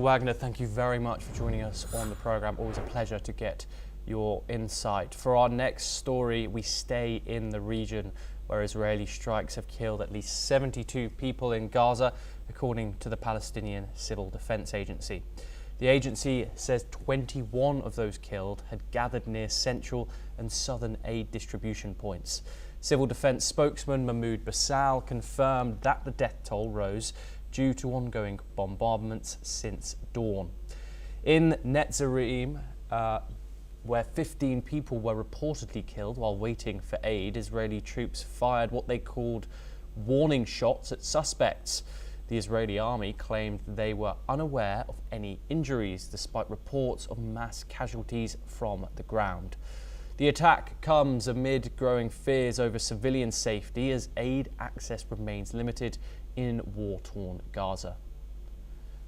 Wagner, thank you very much for joining us on the programme. Always a pleasure to get your insight. For our next story, we stay in the region where Israeli strikes have killed at least 72 people in Gaza, according to the Palestinian Civil Defence Agency. The agency says 21 of those killed had gathered near central and southern aid distribution points. Civil Defence spokesman Mahmoud Basal confirmed that the death toll rose due to ongoing bombardments since dawn. In Netzarim, where 15 people were reportedly killed while waiting for aid, Israeli troops fired what they called warning shots at suspects. The Israeli army claimed they were unaware of any injuries, despite reports of mass casualties from the ground. The attack comes amid growing fears over civilian safety as aid access remains limited in war-torn Gaza.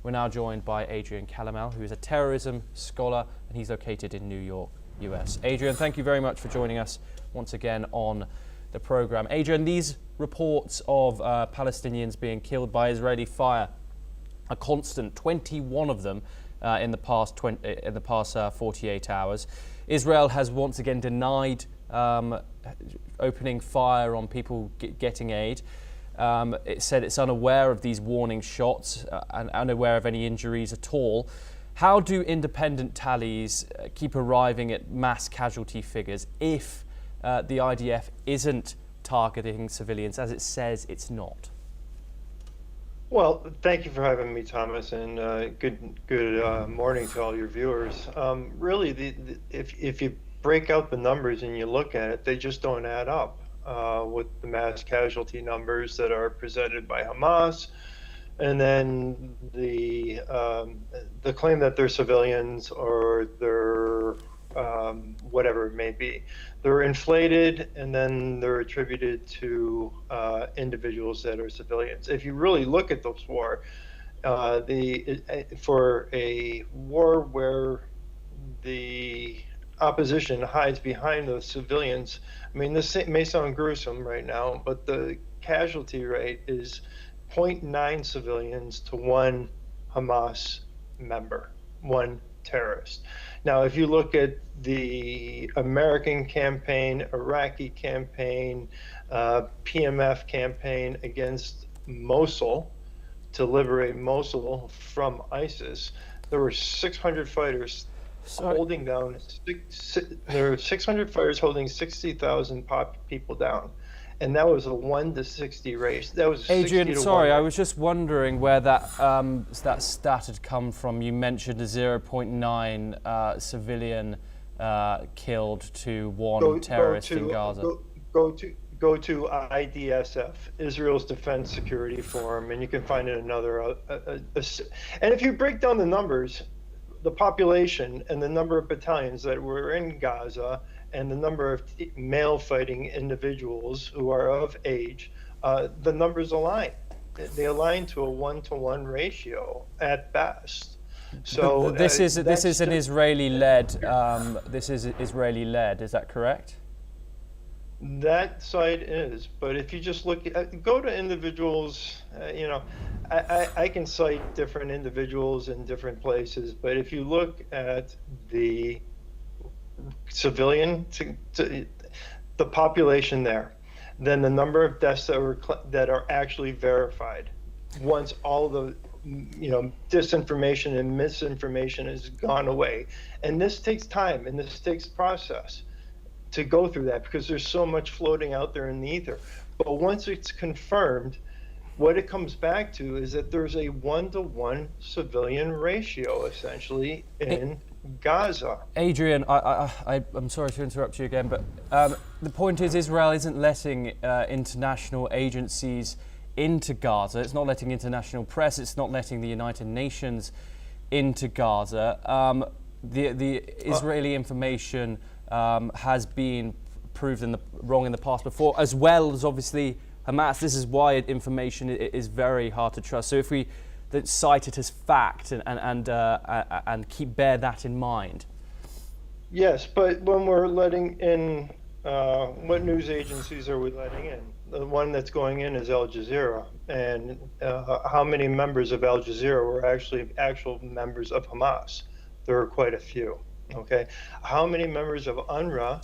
We're now joined by Adrian Calamel, who is a terrorism scholar, and he's located in New York, US. Adrian, thank you very much for joining us once again on the programme. Adrian, these reports of Palestinians being killed by Israeli fire are constant, 21 of them in the past 48 hours. Israel has once again denied opening fire on people getting aid. It said it's unaware of these warning shots and unaware of any injuries at all. How do independent tallies keep arriving at mass casualty figures if the IDF isn't targeting civilians, as it says it's not? Well, thank you for having me, Thomas, and good morning to all your viewers. Really, if you break out the numbers and you look at it, they just don't add up. With the mass casualty numbers that are presented by Hamas, and then the claim that they're civilians or they're whatever it may be. They're inflated and then they're attributed to individuals that are civilians. If you really look at this war, for a war where the opposition hides behind the civilians, I mean, this may sound gruesome right now, but the casualty rate is 0.9 civilians to 1 Hamas member, 1 terrorist. Now, if you look at the American campaign, Iraqi campaign, PMF campaign against Mosul, to liberate Mosul from ISIS, there were 600 fighters holding down. There were 600 fighters holding 60,000 people down, and that was a 1-to-60 race. That was Adrian, sorry, I was just wondering where that stat had come from. You mentioned a 0.9 civilian killed to 1 terrorist in Gaza. Go to IDSF, Israel's Defense Security Forum, and you can find it another. And if you break down the numbers, the population and the number of battalions that were in Gaza and the number of male fighting individuals who are of age, the numbers align. They align to a 1-to-1 ratio at best. So this is an Israeli-led. This is Israeli-led. Is that correct? That side is, but if you just look at, go to individuals, I can cite different individuals in different places, but if you look at the civilian, the population there, then the number of deaths that are actually verified, once all the disinformation and misinformation has gone away, and this takes time and this takes process to go through that, because there's so much floating out there in the ether. But once it's confirmed, what it comes back to is that there's a 1-to-1 civilian ratio, essentially, in Gaza. Adrian, I'm sorry to interrupt you again, but the point is Israel isn't letting international agencies into Gaza. It's not letting international press. It's not letting the United Nations into Gaza. The Israeli information has been proved wrong in the past before, as well as obviously Hamas. This is why information is very hard to trust. So if we cite it as fact and bear that in mind. Yes, but when we're letting in, what news agencies are we letting in? The one that's going in is Al Jazeera, and how many members of Al Jazeera were actually actual members of Hamas? There are quite a few. Okay, how many members of UNRWA,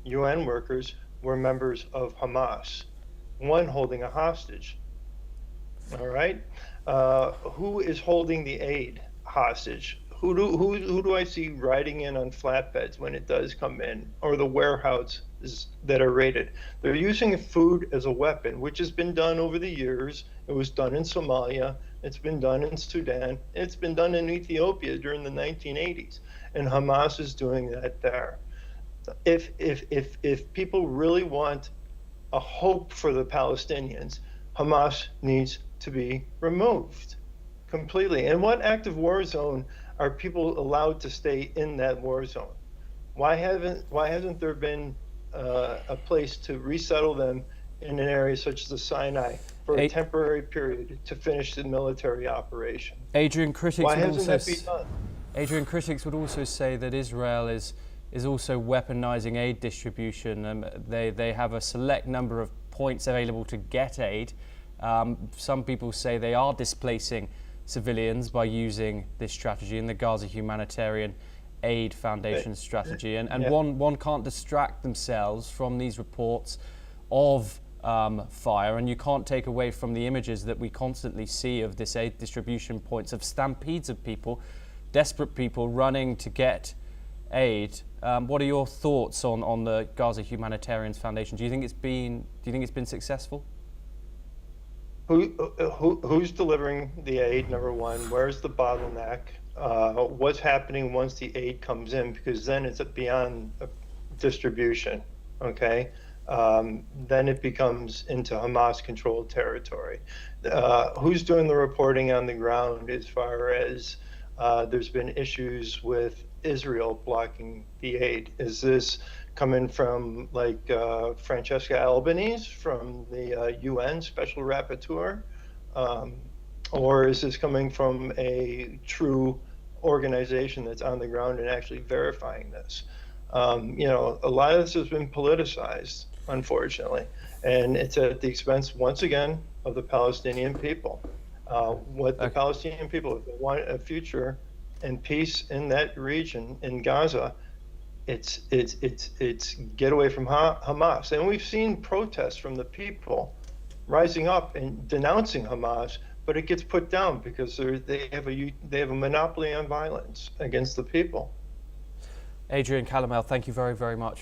UN workers, were members of Hamas? One holding a hostage. All right, who is holding the aid hostage? Who do I see riding in on flatbeds when it does come in, or the warehouses that are raided? They're using food as a weapon, which has been done over the years. It was done in Somalia. It's been done in Sudan. It's been done in Ethiopia during the 1980s, and Hamas is doing that there. If people really want a hope for the Palestinians, Hamas needs to be removed completely. And what active war zone are people allowed to stay in that war zone? Why hasn't there been a place to resettle them in an area such as the Sinai for a temporary period to finish the military operation? Adrian, critics Why would hasn't also that been done? Adrian, critics would also say that Israel is also weaponizing aid distribution. They have a select number of points available to get aid. Some people say they are displacing civilians by using this strategy in the Gaza Humanitarian Aid Foundation strategy. And Yeah. one can't distract themselves from these reports of fire, and you can't take away from the images that we constantly see of this aid distribution points, of stampedes of people, desperate people running to get aid. What are your thoughts on the Gaza Humanitarian Foundation? Do you think it's been successful? Who's delivering the aid, number one? Where's the bottleneck? What's happening once the aid comes in? Because then it's beyond distribution, okay? Then it becomes into Hamas-controlled territory. Who's doing the reporting on the ground as far as there's been issues with Israel blocking the aid? Is this coming from like Francesca Albanese from the UN Special Rapporteur? Or is this coming from a true organization that's on the ground and actually verifying this? You know, a lot of this has been politicized, unfortunately, and it's at the expense, once again, of the Palestinian people. What the Palestinian people, if they want a future and peace in that region, in Gaza, it's get away from Hamas. And we've seen protests from the people rising up and denouncing Hamas, but it gets put down because they have a monopoly on violence against the people. Adrian Calamel, thank you very, very much.